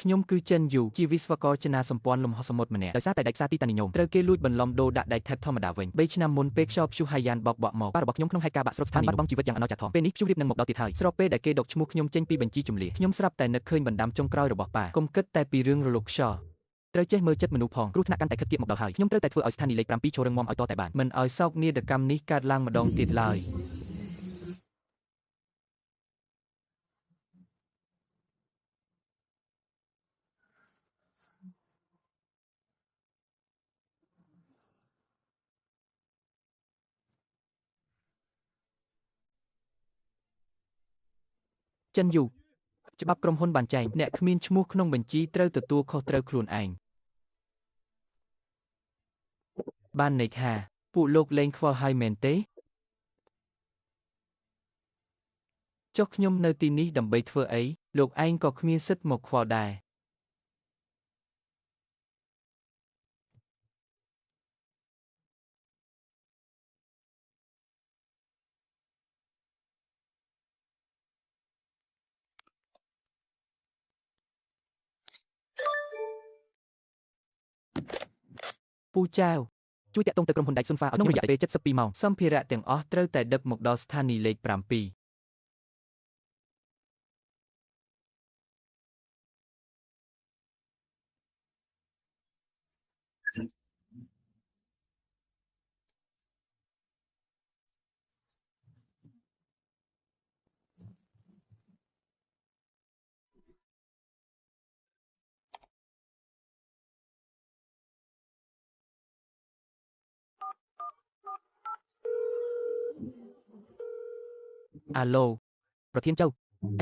ខ្ញុំគឺចិនយូជាវិស្វករចនាសម្ព័ន្ធលំហសមុទ្រម្នាក់ដោយសារតែដាច់ខ្សែទីតាំងនិយមត្រូវគេលួចបន្លំដូរដាក់ដែកថេបធម្មតាវិញ3ឆ្នាំមុនពេលខ្យល់ព្យុះហាយ៉ានបោកបក់មកប៉ារបស់ខ្ញុំក្នុងហេតុការណ៍បាក់ស្រុតស្ថានបាត់បង់ជីវិតយ៉ាងអនាចធមពេលនេះព្យុះរៀបនឹងមកដល់ទៀតហើយស្របពេលដែលគេដកឈ្មោះខ្ញុំចេញពីបញ្ជីជំនឿខ្ញុំស្រាប់តែនឹកឃើញបណ្ដាំចុងក្រោយរបស់ប៉ាកុំគិតតែពីរឿងរលកខ្យល់ត្រូវចេះមើលចិត្តមនុស្សផងគ្រោះថ្នាក់កាន់តែខិតគៀបមកដល់ហើយខ្ញុំត្រូវតែធ្វើឲ្យស្ថានីយ៍លេខ7ចូលរឹងមាំឲ្យតតែបានមិនឲ្យសោកនាដកម្មនេះកើតឡើងម្ដងទៀតឡើយចិនយូច្បាប់ក្រុមហ៊ុនបានចែងអ្នកគ្មានឈ្មោះក្នុងបញ្ជីត្រូវទទួលខុសត្រូវខ្លួនឯងបានន័យថាពួកលោកលេងខ្វល់ហើយមែនទេចុះខ្ញុំនៅទីនេះដើម្បីធ្វើអីលោកឯងក៏គ្មានសិទ្ធិមកខ្វល់ដែរពូចៅជួយតាក់ទងទៅក្រុមហ៊ុនដែកស៊ុនហ្វាឲ្យក្នុងរយៈពេល72ម៉ោងសម្ភារៈទាំងអស់ត្រូវតែដឹកមកដល់ស្ថានីយ៍លេខ7អាឡូប្រធានចៅឯ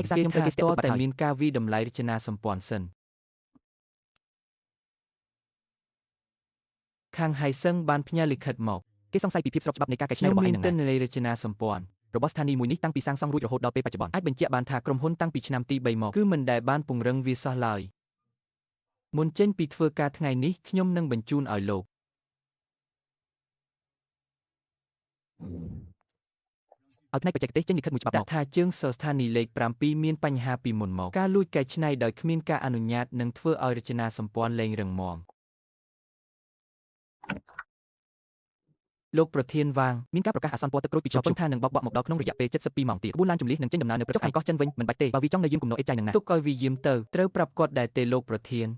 កសារខ្ញុំត្រូវគេស្ទាក់ទុកបាត់ហើយតែមានការវិតម្លៃរចនាសម្ព័ន្ធសិនខាងហៃសឹងបានផ្ញើលិខិតមកគេសង្ស័យពីភាពស្របច្បាប់នៃការកែច្នៃរបស់ឯងនឹងណាទិន្នន័យរចនាសម្ព័ន្ធរបស់ស្ថានីយ៍មួយនេះតាំងពីសាងសង់រួចរហូតដល់ពេលបច្ចុប្បន្នអាចបញ្ជាក់បានថាក្រុមហ៊ុនតាំងពីឆ្នាំទី3មកគឺមិនដែលបានពង្រឹងវាសោះឡើយមុនចេញពីធ្វើការថ្ងៃនេះខ្ញុំនឹងបញ្ជូនឲ្យលោកឲ្យផ្នែកបច្ចេកទេសចេញលិខិតមួយច្បាប់មកថាជើងសរស្ថានីយ៍លេខ7មានបញ្ហាពីមុនមកការលួចកែច្នៃដោយគ្មានការអនុញ្ញាតនឹងធ្វើឲ្យរចនាសម្ព័ន្ធលែងរឹងមាំលោកប្រធានវាងមានការប្រកាសអាសន្នពណ៌ទឹកក្រូចពីជាប់ប៉ុន្តែនឹងបោកបក់មកដល់ក្នុងរយៈពេល72ម៉ោងទៀតក្បួនឡានជម្លៀសនឹងចេញដំណើរនៅព្រឹកស្អែកកោះចិនវិញមិនបាច់ទេបើវាចង់នៅយាមគំនុំអេចចៃនឹងណាទុកឲ្យវាយាមទៅត្រូវប្រាប់គាត់ដែរទេលោកប្រធាន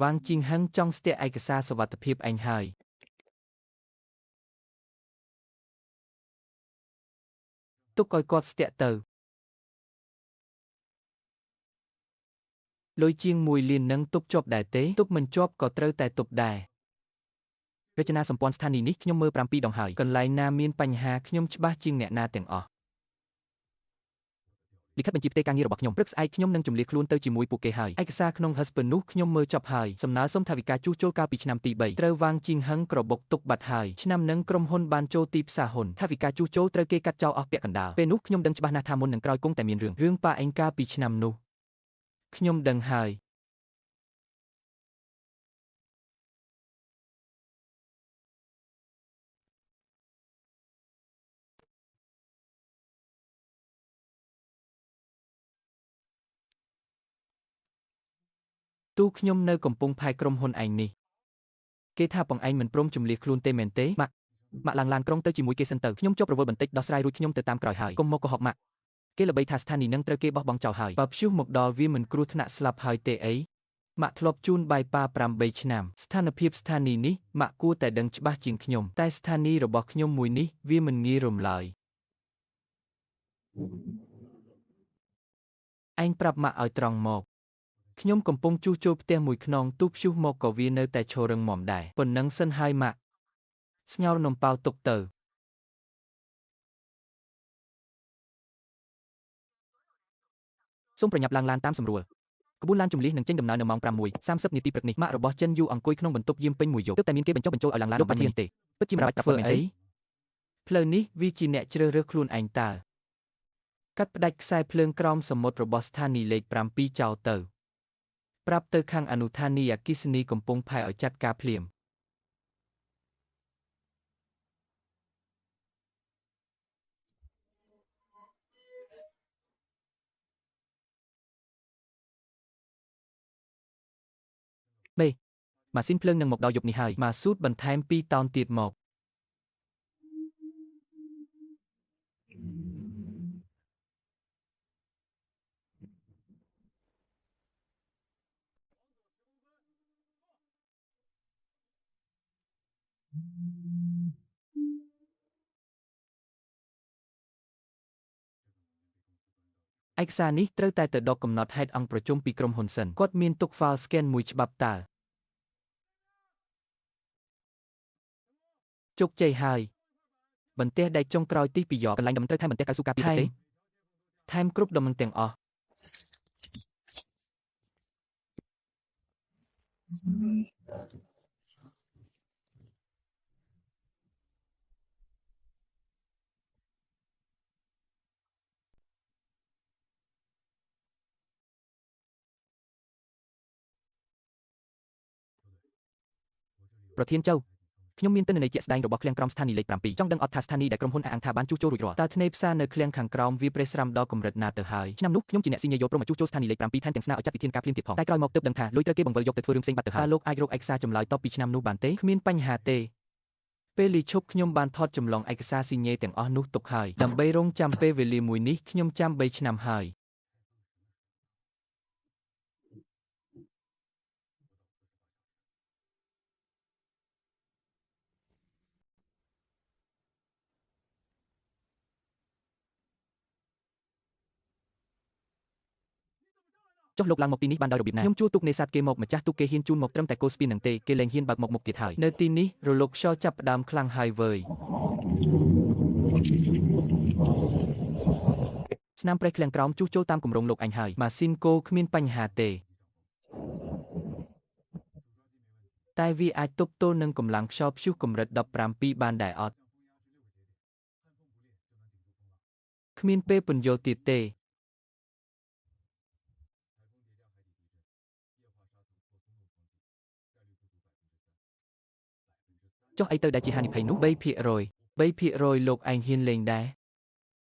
វាងជីងហឹងចង់ស្ទាក់ឯកសារសុវត្ថិភាពឯងហើយទុកឲ្យគាត់ស្ទាក់ទៅលុយជាង1លាននឹងទុកជាប់ដែរទេទុកមិនជាប់ក៏ត្រូវតែទប់ដែររចនាសម្ព័ន្ធស្ថានីយ៍នេះខ្ញុំមើល7ដងហើយកន្លែងណាមានបញ្ហាខ្ញុំច្បាស់ជាងអ្នកណាទាំងអស់លិខិតបញ្ជីផ្ទៃការងាររបស់ខ្ញុំព្រឹកស្អែកខ្ញុំនឹងជម្លៀសខ្លួនទៅជាមួយពួកគេហើយឯកសារក្នុង Husband នោះខ្ញុំមើលចប់ហើយសំណើសុំថវិកាជួសជុលកាលពីឆ្នាំទី3ត្រូវវាងជីងហឹងក្របុកទុកបាត់ហើយឆ្នាំនឹងក្រុមហ៊ុនបានចូលទីផ្សារហ៊ុនថវិកាជួសជុលត្រូវគេកាត់ចោលអស់ពាក់កណ្ដាលពេលនោះខ្ញុំដឹងច្បាស់ណាស់ថាមុននឹងក្រោយគង់តែមានរឿងប៉ាអេងកាលពីឆ្នាំនោះខ្ញុំដឹងហើយទូខ្ញុំនៅកំពុងផែក្រុមហ៊ុនឯងនេះគេថាបងឯងមិនព្រមជម្លៀសខ្លួនទេមែនទេម៉ាក់ឡើងឡានក្រុងទៅជាមួយគេសិនទៅខ្ញុំជាប់រវល់បន្តិចដោះស្រាយរួចខ្ញុំទៅតាមក្រោយហើយកុំមកកុហកម៉ាក់គេល្បីថាស្ថានីយ៍នឹងត្រូវគេបោះបង់ចោលហើយបើព្យុះមកដល់វាមិនគ្រោះថ្នាក់ស្លាប់ហើយទេអីម៉ាក់ធ្លាប់ជូនបាយប៉ា8ឆ្នាំស្ថានភាពស្ថានីយ៍នេះម៉ាក់គួរតែដឹងច្បាស់ជាងខ្ញុំតែស្ថានីយ៍របស់ខ្ញុំមួយនេះវាមិនងាយរំឡើយឯងប្រាប់ម៉ាក់ឲ្យត្រង់មកខ្ញុំកំពុងជួសជុលផ្ទះមួយខ្នងទូព្យុះមកក៏វានៅតែឈររឹងមាំដែរប៉ុណ្ណឹងសិនហើយម៉ាក់ស្ងោរនំប៉ោវទុកទៅ សូមប្រញាប់ឡើងឡានតាមសម្រួលក្បួនឡានជម្លៀសនឹងចេញដំណើរនៅម៉ោង6:30នាទីព្រឹកនេះម៉ាក់របស់ចិនយូអង្គុយក្នុងបន្ទប់យាមពេញមួយយប់ទើបតែមានគេបញ្ចុះបញ្ចូលឲ្យឡើងឡានលោកបាត់ធានទេពិតជាមិនបាច់ធ្វើអីផ្លូវនេះវាជាអ្នកជ្រើសរើសខ្លួនឯងតើកាត់ផ្ដាច់ខ្សែភ្លើងក្រោមសមុទ្ររបស់ស្ថានីយ៍លេខ7ចោលទៅប្រាប់ទៅខាងអនុស្ថានីយ៍អគ្គិសនីកំពង់ផែឲ្យចាត់ការភ្លាមម៉េម៉ាស៊ីនភ្លើងនឹងមកដល់យប់នេះហើយម៉ាស៊ូតបន្ថែម2តោនទៀតមកឯកសារនេះត្រូវតែទៅដកកំណត់ហេតុអង្គប្រជុំពីក្រុមហ៊ុនសិនគាត់មានទុក file scan មួយច្បាប់តើជោគជ័យហើយបន្ទះដែកចុងក្រោយទី2យ៉កកន្លែងដំណឹងត្រូវថែមបន្ទះកៅស៊ូការពារទេថែមគ្រប់ដំណឹងទាំងអស់ប្រធានchâuខ្ញុំមានទិន្នន័យជាក់ស្ដែងរបស់ឃ្លាំងក្រោមស្ថានីយ៍លេខ7ចង់ដឹងអត់ថាស្ថានីយ៍ដែលក្រុមហ៊ុនអះអាងថាបានជួសជុលរួចរាល់តើធ្នេរផ្សារនៅឃ្លាំងខាងក្រោមវាប្រេះស្រាំដល់កម្រិតណាទៅហើយឆ្នាំនោះខ្ញុំជាអ្នកស៊ីញ៉េយ៉ូព្រមមកជួសជុលស្ថានីយ៍លេខ7ថែមទាំងស្នើឲ្យចាត់វិធានការភ្លាមទៀតផងតែក្រោយមកទើបដឹងថាលុយត្រូវគេបង្វិលយកទៅធ្វើរឿងផ្សេងបាត់ទៅហើយតើលោកអាចរកឯកសារចម្លើយតបពីឆ្នាំនោះបានទេគ្មានបញ្ហាទេពេលលីឈប់ខ្ញុំបានថតចម្លងឯកសារស៊ីញ៉េទាំងអស់នោះទុកហើយដើម្បីរងចាំពេលវេលាមួយនេះខ្ញុំចាំ3ឆ្នាំហើយចុះលោកឡើងមកទីនេះបានដោយរបៀបណាខ្ញុំជួលទូកនេសាទគេមកម្ចាស់ទូកគេហ៊ានជូនមកត្រឹមតែគោស្ពីននឹងទេគេលែងហ៊ានបើកមុខទៀតហើយនៅទីនេះរលកខ្យល់ចាប់ផ្ដើមខ្លាំងហើយវើយស្នាមប្រេះឃ្លាំងក្រោមជួសជុលតាមគម្រោងលោកអញហើយម៉ាស៊ីនកូគ្មានបញ្ហាទេតែវាអាចទប់ទល់នឹងកម្លាំងខ្យល់ព្យុះកម្រិត17បានដែរអត់គ្មានពេលពន្យល់ទៀតទេចុះអីទៅដែលជាហានិភ័យនោះ3%លោកឯងហ៊ានលេងដែរ